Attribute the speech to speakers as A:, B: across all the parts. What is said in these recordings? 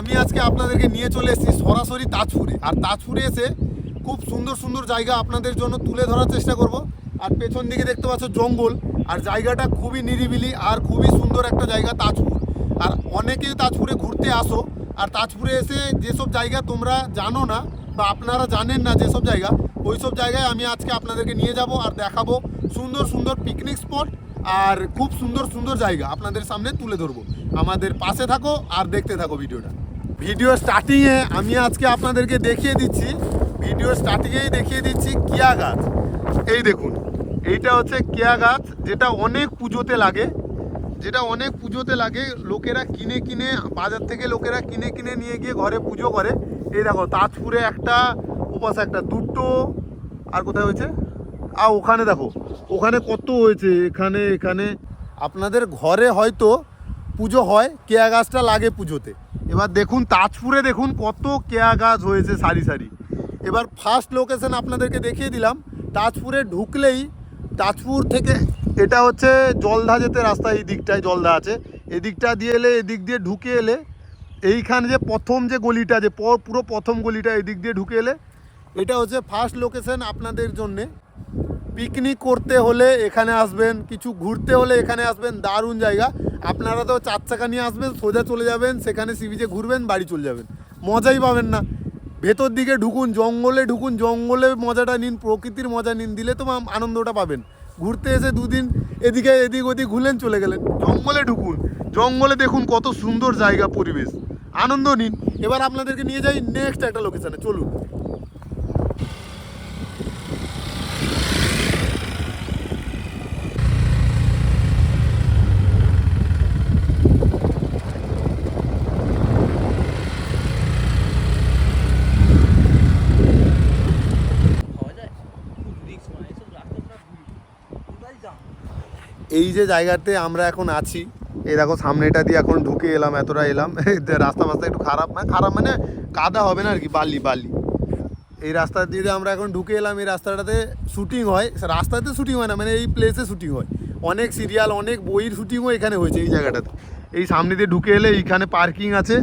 A: আমি আজকে আপনাদেরকে নিয়ে চলে এসেছি সরাসরি তাজপুরে। আর তাজপুরে এসে খুব সুন্দর সুন্দর জায়গা আপনাদের জন্য তুলে ধরার চেষ্টা করব। আর পেছন দিকে দেখতে পাচ্ছ জঙ্গল, আর জায়গাটা খুবই নিরিবিলি আর খুবই সুন্দর একটা জায়গা তাজপুর। আর অনেকেই তাজপুরে ঘুরতে আসো, আর তাজপুরে এসে যেসব জায়গা তোমরা জানো না বা আপনারা জানেন না যেসব জায়গা, ওই সব জায়গায় আমি আজকে আপনাদেরকে নিয়ে যাব আর দেখাবো সুন্দর সুন্দর পিকনিক স্পট আর খুব সুন্দর সুন্দর জায়গা আপনাদের সামনে তুলে ধরবো। আমাদের পাশে থাকো আর দেখতে থাকো ভিডিওটা। ভিডিও স্টার্টিংয়ে আমি আজকে আপনাদেরকে দেখিয়ে দিচ্ছি, কেয়া গাছ। এই দেখুন, এইটা হচ্ছে কেয়া গাছ, যেটা অনেক পুজোতে লাগে, লোকেরা কিনে কিনে বাজার থেকে লোকেরা কিনে কিনে নিয়ে গিয়ে ঘরে পুজো করে। এই দেখো তাজপুরে একটা, ওপাশে একটা, দুটো, আর কোথায় হয়েছে, আর ওখানে দেখো, ওখানে কত হয়েছে। এখানে আপনাদের ঘরে হয়তো পুজো হয়, কেয়া গাছটা লাগে পুজোতে। এবার দেখুন তাজপুরে দেখুন কত কেয়া গাছ হয়েছে সারি সারি। এবার ফার্স্ট লোকেশন আপনাদেরকে দেখিয়ে দিলাম। তাজপুরে ঢুকলেই, তাজপুর থেকে এটা হচ্ছে জলধা যেতে রাস্তা, এই দিকটায় জলধা আছে, এদিকটা দিয়ে এলে, এদিক দিয়ে ঢুকে এলে এইখানে যে প্রথম যে গলিটা, যে পুরো প্রথম গলিটা, এদিক দিয়ে ঢুকে এলে এটা হচ্ছে ফার্স্ট লোকেশন আপনাদের জন্যে। পিকনিক করতে হলে এখানে আসবেন, কিছু ঘুরতে হলে এখানে আসবেন, দারুণ জায়গা। আপনারা তো 4 চাকা নিয়ে আসবেন, সোজা চলে যাবেন, সেখানে সি বিচে ঘুরবেন, বাড়ি চলে যাবেন, মজাই পাবেন না। ভেতর দিকে ঢুকুন, জঙ্গলে মজাটা নিন, প্রকৃতির মজা নিন, দিলে তো আনন্দটা পাবেন। ঘুরতে এসে দুদিন এদিক ওদিক ঘুরলেন, চলে গেলেন। জঙ্গলে ঢুকুন, জঙ্গলে দেখুন কত সুন্দর জায়গা, পরিবেশ, আনন্দ নিন। এবার আপনাদেরকে নিয়ে যাই নেক্সট একটা লোকেশানে, চলুন। এই যে জায়গাতে আমরা এখন আছি, এই দেখো সামনেটা দিয়ে এখন ঢুকে এলাম, এতটা এলাম। রাস্তা একটু খারাপ মানে কাদা হবে না আর কি, বালি। এই রাস্তা দিয়ে আমরা এখন ঢুকে এলাম। এই রাস্তাটাতে শুটিং হয়, রাস্তাতে শুটিং হয় না, মানে এই প্লেসে শুটিং হয়। অনেক সিরিয়াল, অনেক বইয়ের শুটিংও এখানে হয়েছে এই জায়গাটাতে। এই সামনে দিয়ে ঢুকে এলে এইখানে পার্কিং আছে,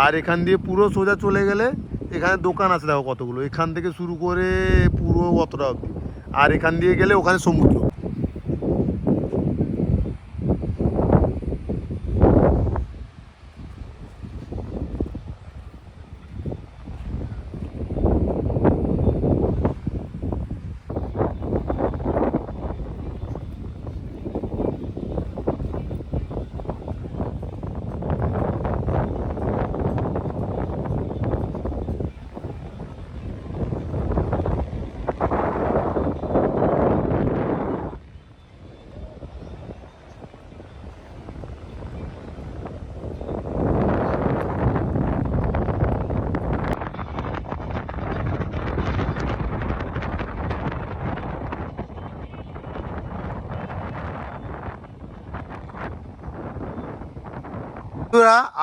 A: আর এখান দিয়ে পুরো সোজা চলে গেলে এখানে দোকান আছে দেখো কতগুলো, এখান থেকে শুরু করে পুরো অতটা অবধি। আর এখান দিয়ে গেলে ওখানে সমুদ্র।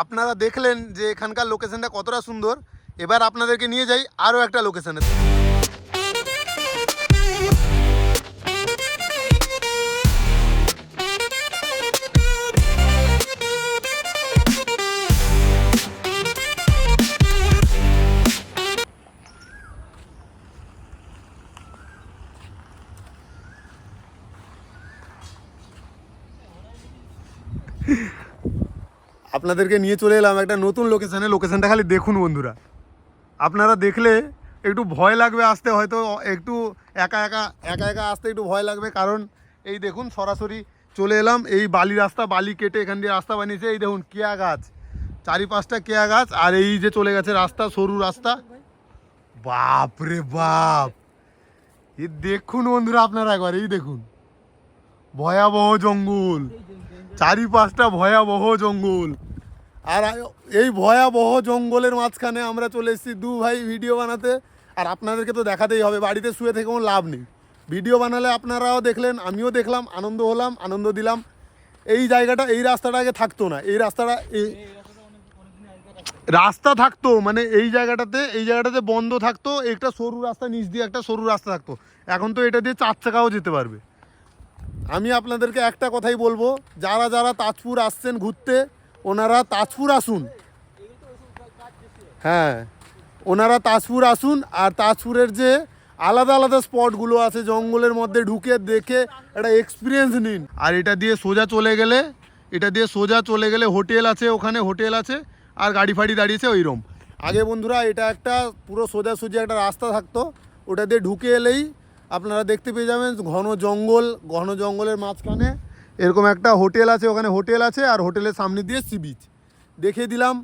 A: আপনারা দেখলেন যে এখানকার লোকেশনটা কতটা সুন্দর। এবার আপনাদেরকে নিয়ে যাই আরও একটা লোকেশনে। আপনাদেরকে নিয়ে চলে এলাম একটা নতুন লোকেশানে। লোকেশানটা খালি দেখুন বন্ধুরা, আপনারা দেখলে একটু ভয় লাগবে আসতে, হয়তো একটু একা একা আসতে একটু ভয় লাগবে, কারণ এই দেখুন সরাসরি চলে এলাম। এই বালি রাস্তা, বালি কেটে এখান দিয়ে রাস্তা বানিয়েছে। এই দেখুন কেয়া গাছ, 4-5টা কেয়া গাছ, আর এই যে চলে গেছে রাস্তা, সরু রাস্তা। বাপ রে বাপ, এই দেখুন বন্ধুরা আপনারা একবার, এই দেখুন ভয়াবহ জঙ্গল, 4-5টা ভয়াবহ জঙ্গল। আর এই ভয়াবহ জঙ্গলের মাঝখানে আমরা চলে এসেছি দু ভাই ভিডিও বানাতে। আর আপনাদেরকে তো দেখাতেই হবে, বাড়িতে শুয়ে থেকে কোনো লাভ নেই। ভিডিও বানালে আপনারাও দেখলেন, আমিও দেখলাম, আনন্দ হলাম, আনন্দ দিলাম। এই জায়গাটা, এই রাস্তাটা আগে থাকতো না, এই রাস্তাটা রাস্তা থাকতো মানে এই জায়গাটাতে বন্ধ থাকতো, একটা সরু রাস্তা, নিচ দিয়ে একটা সরু রাস্তা থাকতো। এখন তো এটা দিয়ে 4 চাকাও যেতে পারবে। আমি আপনাদেরকে একটা কথাই বলবো, যারা যারা তাজপুর আসছেন ঘুরতে, ওনারা তাজপুর আসুন। হ্যাঁ, ওনারা তাজপুর আসুন, আর তাজপুরের যে আলাদা আলাদা স্পটগুলো আছে জঙ্গলের মধ্যে ঢুকে দেখে একটা এক্সপিরিয়েন্স নিন। আর এটা দিয়ে সোজা চলে গেলে হোটেল আছে, ওখানে হোটেল আছে আর গাড়ি ফাড়ি দাঁড়িয়েছে ওইরকম। আগে বন্ধুরা এটা একটা পুরো সোজাসুজি একটা রাস্তা থাকতো, ওটা দিয়ে ঢুকে এলেই আপনারা দেখতে পেয়ে যাবেন ঘন জঙ্গলের মাঝখানে এরকম একটা হোটেল আছে, ওখানে হোটেল আছে আর হোটেলের সামনে দিয়ে সি বিচ দেখিয়ে দিলাম।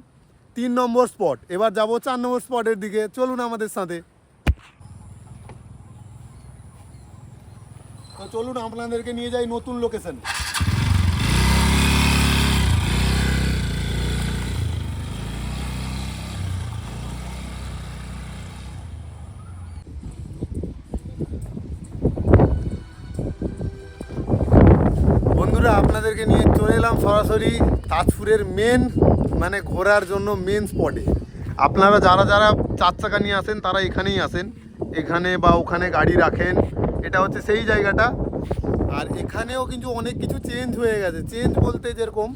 A: 3 নম্বর স্পট, এবার যাব 4 নম্বর স্পটের দিকে, চলুন আমাদের সাথে। তো চলুন আপনাদেরকে নিয়ে যাই নতুন লোকেশন। বন্ধুরা আপনাদেরকে নিয়ে চলে এলাম সরাসরি তাজপুরের মেন মানে ঘোরার জন্য মেন স্পটে। আপনারা যারা 4 চাকা নিয়ে আসেন তারা এখানেই আসেন, এখানে বা ওখানে গাড়ি রাখেন, এটা হচ্ছে সেই জায়গাটা। আর এখানেও কিন্তু অনেক কিছু চেঞ্জ হয়ে গেছে। চেঞ্জ বলতে যেরকম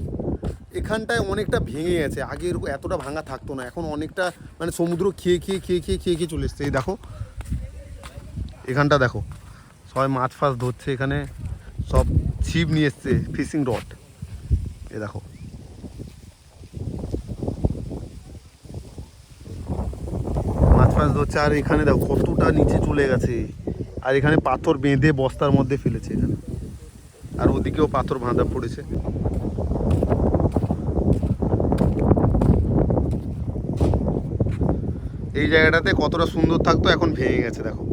A: এখানটায় অনেকটা ভেঙে গেছে, আগে এরকম এতটা ভাঙা থাকতো না, এখন অনেকটা মানে সমুদ্র খেয়ে চলে এসছে। এই দেখো এখানটা দেখো সবাই মাছ ফাছ ধরছে, এখানে সব ছিপ নিয়ে এসছে, ফিশিং রড। এ দেখো মাছ ফাছ ধরছে, আর এখানে দেখো কতটা নিচে চলে গেছে, আর এখানে পাথর বেঁধে বস্তার মধ্যে ফেলেছে এখানে, আর ওদিকেও পাথর বাঁধা পড়েছে। এই জায়গাটাতে কতটা সুন্দর থাকতো, এখন ভেঙে গেছে দেখো।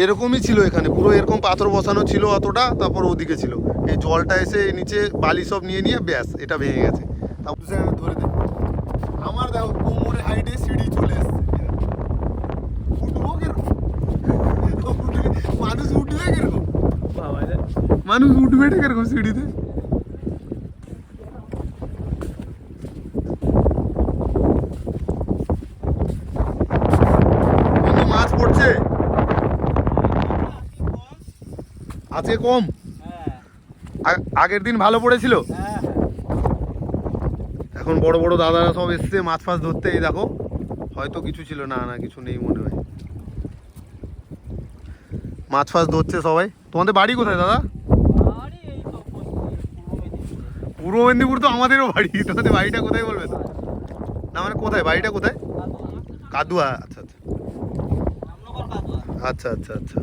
A: এরকমই ছিল এখানে, পুরো এরকম পাথর বসানো ছিল অতটা, তারপর ওদিকে ছিল এই জলটা এসে নিচে বালি সব নিয়ে ব্যাস এটা ভেঙে গেছে। তারপর ধরে দে আমার দেখো কোমরে হাইটে সিঁড়ি চলে এসছে, উঠবো কিরকম, মানুষ উঠবে কিরকম, মানুষ উঠবে কিরকম সিঁড়িতে। মাছ পড়ছে আজকে কম, আগের দিন ভালো পড়েছিল। এখন বড় বড় দাদারা সব এসছে মাছ ফাছ ধরতে। এই দেখো হয়তো কিছু ছিল, না কিছু নেই মনে হয়, মাছ ফাছ ধরছে সবাই। তোমাদের বাড়ি কোথায় দাদা? পূর্ব মেদিনীপুর তো আমাদেরও বাড়ি, তোমাদের বাড়িটা কোথায় বলবে তো? না মানে কোথায় বাড়িটা কোথায়? কাদুয়া। আচ্ছা আচ্ছা আচ্ছা আচ্ছা,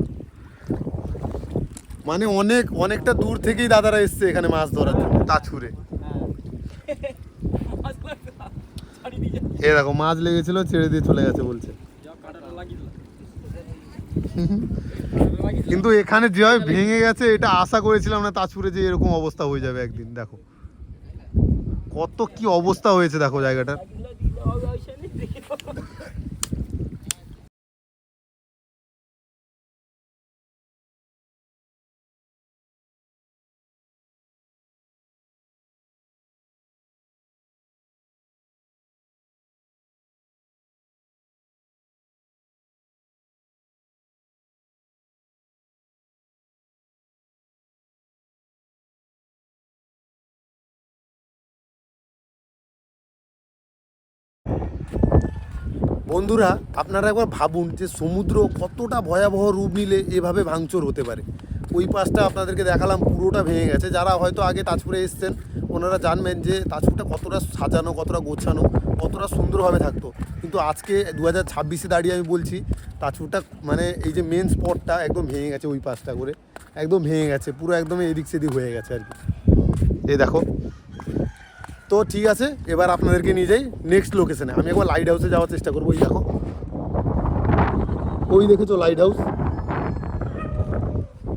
A: মানে অনেকটা দূর থেকেই দাদারা এসছে এখানে মাছ ধরার জন্য তাজপুরে। এ দেখো মাছ লেগেছিল, ছেড়ে দিয়ে চলে গেছে বলছে। কিন্তু এখানে যেভাবে ভেঙে গেছে এটা আশা করেছিলাম না তাজপুরে যে এরকম অবস্থা হয়ে যাবে একদিন। দেখো কত কি অবস্থা হয়েছে দেখো জায়গাটার। বন্ধুরা আপনারা একবার ভাবুন যে সমুদ্র কতটা ভয়াবহ রূপ নিলে এভাবে ভাঙচুর হতে পারে। ওই পাশটা আপনাদেরকে দেখালাম পুরোটা ভেঙে গেছে। যারা হয়তো আগে তাজপুরে এসছেন ওনারা জানবেন যে তাজপুরটা কতটা সাজানো, কতটা গোছানো, কতটা সুন্দরভাবে থাকতো। কিন্তু আজকে 2026-এ দাঁড়িয়ে আমি বলছি তাজপুরটা মানে এই যে মেন স্পটটা একদম ভেঙে গেছে, ওই পাশটা করে একদম ভেঙে গেছে, পুরো একদম এদিক সেদিক হয়ে গেছে আর কি। এই দেখো তো ঠিক আছে, এবার আপনাদেরকে নিয়ে যাই নেক্সট লোকেশনে। আমি একবার লাইট হাউসে যাওয়ার চেষ্টা করবো। ওই দেখো ওই দেখেছো লাইট হাউস,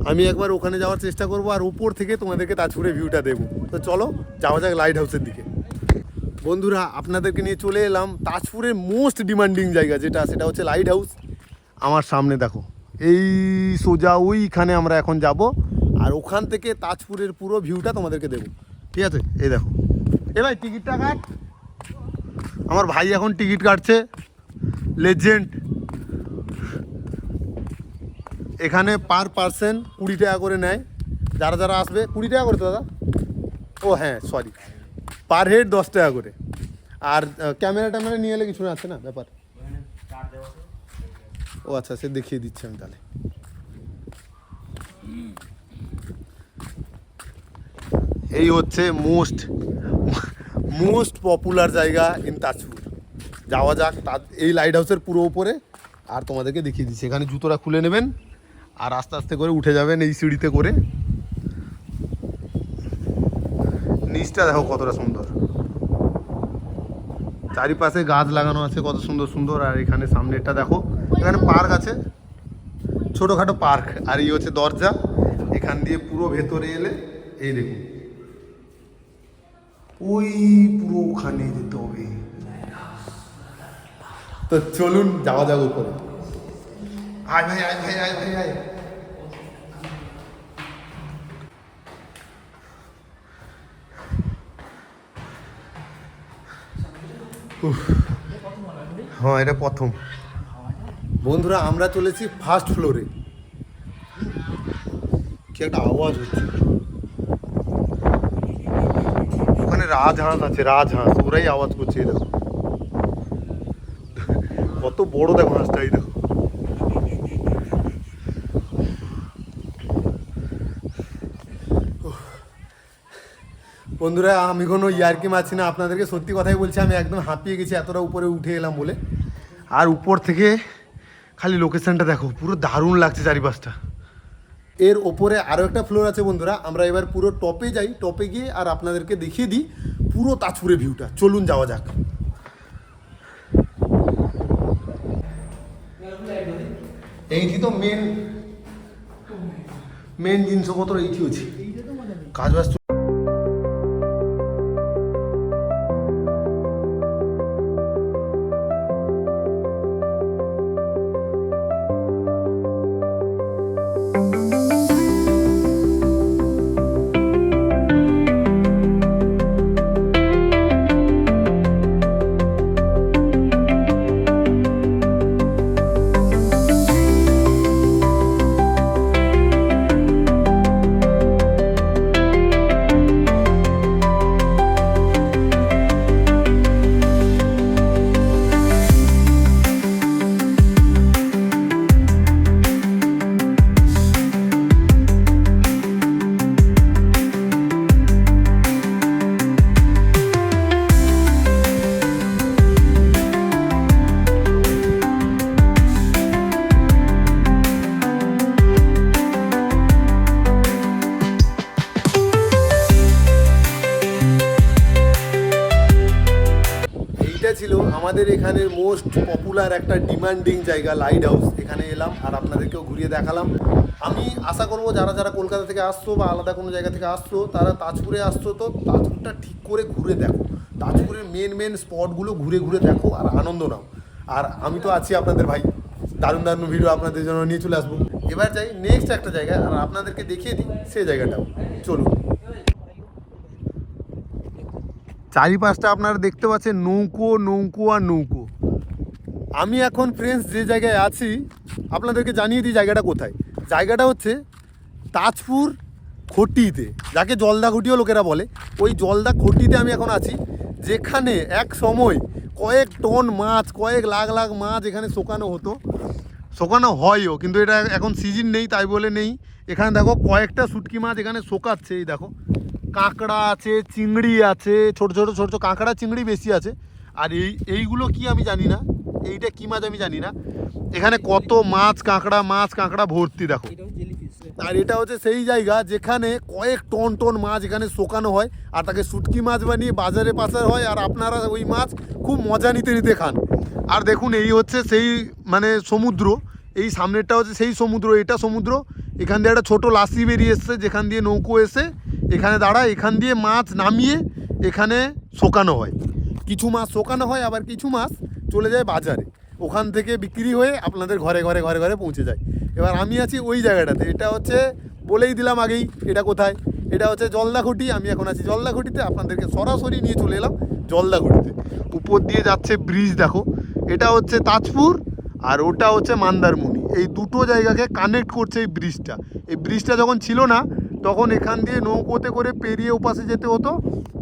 A: আমি একবার ওখানে যাওয়ার চেষ্টা করব আর উপর থেকে তোমাদেরকে তাজপুরের ভিউটা দেবো। তো চলো যাওয়া যাক লাইট হাউসের দিকে। বন্ধুরা আপনাদেরকে নিয়ে চলে এলাম তাজপুরের মোস্ট ডিমান্ডিং জায়গা যেটা, সেটা হচ্ছে লাইট হাউস। আমার সামনে দেখো এই সোজা ওইখানে আমরা এখন যাব, আর ওখান থেকে তাজপুরের পুরো ভিউটা তোমাদেরকে দেবো, ঠিক আছে? এই দেখো এ ভাই টিকিটটা কাট। আমার ভাই এখন টিকিট কাটছে, লেজেন্ড। এখানে পার পার্সন 20 টাকা করে নেয়, যারা আসবে 20 টাকা করে তো দাদা। ও হ্যাঁ সরি, পার হেড 10 টাকা করে। আর ক্যামেরা ট্যামেরা নিয়ে এলে কিছু না, আছে না ব্যাপার? ও আচ্ছা, সে দেখিয়ে দিচ্ছি আমি তাহলে। এই হচ্ছে মোস্ট পপুলার জায়গা ইন তাজপুর। যাওয়া যাক এই লাইট হাউসের পুরো উপরে, আর তোমাদেরকে দেখিয়ে দিচ্ছি। এখানে জুতোটা খুলে নেবেন আর আস্তে আস্তে করে উঠে যাবেন এই সিঁড়িতে করে। নিচটা দেখো কতটা সুন্দর, চারিপাশে গাছ লাগানো আছে কত সুন্দর সুন্দর। আর এখানে সামনেটা দেখো, এখানে পার্ক আছে, ছোটোখাটো পার্ক। আর এই হচ্ছে দরজা, এখান দিয়ে পুরো ভেতরে এলে এই দেখুন, ওই পুরো ওখানে যেতে হবে। তো চলুন যাওয়া যাক উপরে। আয় ভাই, আয় ভাই, আয় ভাই, আয়। হ্যাঁ, এটা প্রথম। বন্ধুরা, আমরা চলেছি ফার্স্ট ফ্লোরে। কি একটা আওয়াজ হচ্ছে, ওখানে রাজহাঁস আছে, রাজহাঁস, ওরাই আওয়াজ করছে। এই দেখো কত বড়, দেখো হাঁসটা, এই দেখো। বন্ধুরা, আমি কোনো ইয়ার্কি মারছি না, আপনাদেরকে সত্যি কথাই বলছি। আমি একদম হাঁপিয়ে গেছি এতটা উপরে উঠে এলাম বলে। আর উপর থেকে খালি লোকেশনটা দেখো, পুরো দারুণ লাগছে চারিপাশটা। এর ওপরে আরও একটা ফ্লোর আছে বন্ধুরা। আমরা এবার পুরো টপে যাই, টপে গিয়ে আর আপনাদেরকে দেখিয়ে দিই পুরো তাজপুরের ভিউটা। চলুন যাওয়া যাক। এইটি তো মেন জিনিসপত্র এইটি ଅଛି। কাজ বাজ ছিল আমাদের এখানের মোস্ট পপুলার একটা ডিমান্ডিং জায়গা, লাইট হাউস। এখানে এলাম আর আপনাদেরকেও ঘুরিয়ে দেখালাম। আমি আশা করবো যারা যারা কলকাতা থেকে আসছো বা আলাদা কোনো জায়গা থেকে আসছো, তারা তাজপুরে আসছো তো তাজপুরটা ঠিক করে ঘুরে দেখো। তাজপুরের মেন স্পটগুলো ঘুরে ঘুরে দেখো আর আনন্দ নাও। আর আমি তো আছি আপনাদের ভাই, দারুণ দারুণ ভিডিও আপনাদের জন্য নিয়ে চলে আসবো। এবার যাই নেক্সট একটা জায়গায় আর আপনাদেরকে দেখিয়ে দিই সেই জায়গাটাও। চলুন। চারিপাশটা আপনারা দেখতে পাচ্ছেন নৌকো আর নৌকো। আমি এখন ফ্রেন্ডস যে জায়গায় আছি আপনাদেরকে জানিয়ে দিই জায়গাটা কোথায়। জায়গাটা হচ্ছে তাজপুর খটিতে, যাকে জলদা খটিও লোকেরা বলে। ওই জলদা খটিতে আমি এখন আছি, যেখানে এক সময় কয়েক টন মাছ, কয়েক লাখ লাখ মাছ এখানে শোকানো হতো, শোকানো হয়ও, কিন্তু এটা এখন সিজন নেই তাই বলে নেই। এখানে দেখো কয়েকটা শুটকি মাছ এখানে শোকাচ্ছে। এই দেখো কাঁকড়া আছে, চিংড়ি আছে, ছোট ছোট কাঁকড়া চিংড়ি বেশি আছে। আর এইগুলো কি আমি জানি না, এইটা কি মাছ আমি জানি না। এখানে কত মাছ কাঁকড়া ভর্তি দেখো। আর এটা হচ্ছে সেই জায়গা যেখানে কয়েক টন মাছ এখানে শোকানো হয় আর তাকে শুটকি মাছ বানিয়ে বাজারে পাচার হয়, আর আপনারা ওই মাছ খুব মজা নিতে খান। আর দেখুন এই হচ্ছে সেই মানে সমুদ্র, এই সামনেরটা হচ্ছে সেই সমুদ্র, এটা সমুদ্র। এখান দিয়ে একটা ছোটো লাসি বেরিয়ে এসছে, যেখান দিয়ে নৌকো এসে এখানে দাঁড়ায়, এখান দিয়ে মাছ নামিয়ে এখানে শোকানো হয়। কিছু মাছ শোকানো হয়, আবার কিছু মাছ চলে যায় বাজারে, ওখান থেকে বিক্রি হয়ে আপনাদের ঘরে পৌঁছে যায়। এবার আমি আছি ওই জায়গাটাতে। এটা হচ্ছে বলেই দিলাম আগেই এটা কোথায়। এটা হচ্ছে জলদাঘটি। আমি এখন আছি জলদাঘটিতে, আপনাদেরকে সরাসরি নিয়ে চলে এলাম জলদাঘটিতে। উপর দিয়ে যাচ্ছে ব্রিজ দেখো, এটা হচ্ছে তাজপুর আর ওটা হচ্ছে মন্দারমণি। এই দুটো জায়গাকে কানেক্ট করছে এই ব্রিজটা। এই ব্রিজটা যখন ছিল না তখন এখান দিয়ে নৌকোতে করে পেরিয়ে ওপাশে যেতে হতো,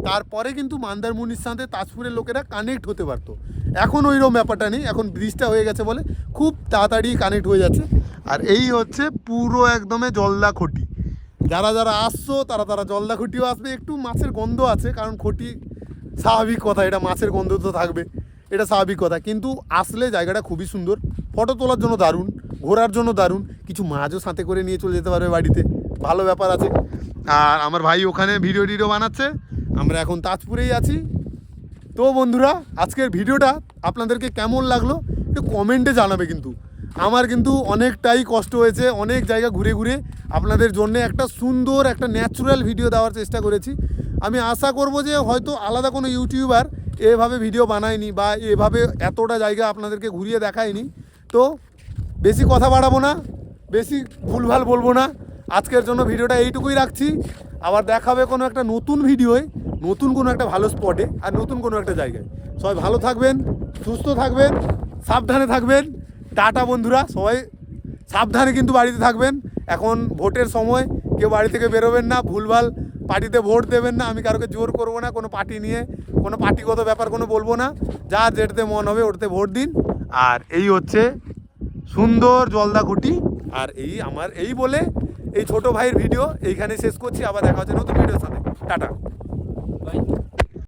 A: তারপরে কিন্তু মন্দারমণির সাথে তাজপুরের লোকেরা কানেক্ট হতে পারতো। এখন ওইরকম ব্যাপারটা নেই, এখন ব্রিজটা হয়ে গেছে বলে খুব তাড়াতাড়ি কানেক্ট হয়ে যাচ্ছে। আর এই হচ্ছে পুরো একদমে জলদা খুঁটি। যারা যারা আসছো তারা জলদা খুঁটিও আসবে। একটু মাছের গন্ধ আছে, কারণ খুঁটি স্বাভাবিক কথা, এটা মাছের গন্ধ তো থাকবে, এটা স্বাভাবিক কথা। কিন্তু আসলে জায়গাটা খুবই সুন্দর, ফটো তোলার জন্য দারুণ, ঘোরার জন্য দারুণ, কিছু মাছও সাথে করে নিয়ে চলে যেতে পারবে বাড়িতে, ভালো ব্যাপার আছে। আর আমার ভাই ওখানে ভিডিও টিডিও বানাচ্ছে, আমরা এখন তাজপুরেই আছি। তো বন্ধুরা, আজকের ভিডিওটা আপনাদেরকে কেমন লাগলো একটু কমেন্টে জানাবে। কিন্তু আমার কিন্তু অনেকটাই কষ্ট হয়েছে, অনেক জায়গা ঘুরে ঘুরে আপনাদের জন্য একটা সুন্দর একটা ন্যাচারাল ভিডিও দেওয়ার চেষ্টা করেছি। আমি আশা করব যে হয়তো আলাদা কোনো ইউটিউবার এভাবে ভিডিও বানায়নি বা এভাবে এতটা জায়গা আপনাদেরকে ঘুরিয়ে দেখায়নি। তো বেশি কথা বাড়াবো না, বেশি ভুলভাল বলবো না, আজকের জন্য ভিডিওটা এইটুকুই রাখছি। আবার দেখাবে কোনো একটা নতুন ভিডিওয়, নতুন কোনো একটা ভালো স্পটে আর নতুন কোনো একটা জায়গায়। সবাই ভালো থাকবেন, সুস্থ থাকবেন, সাবধানে থাকবেন। টাটা বন্ধুরা, সবাই সাবধানে কিন্তু বাড়িতে থাকবেন। এখন ভোটের সময়, কেউ বাড়ি থেকে বেরোবেন না, ভুলভাল পার্টিতে ভোট দেবেন না। আমি কারোকে জোর করবো না কোনো পার্টি নিয়ে, কোনো পার্টিগত ব্যাপার কোনো বলবো না। যার যেটাতে মন হবে ওটাতে ভোট দিন। আর এই হচ্ছে সুন্দর জলদা খুঁটি। আর এই আমার এই বলে এই ছোট ভাইয়ের ভিডিও এইখানে শেষ করছি। আবার দেখা হচ্ছে নতুন ভিডিওর সাথে। টাটা।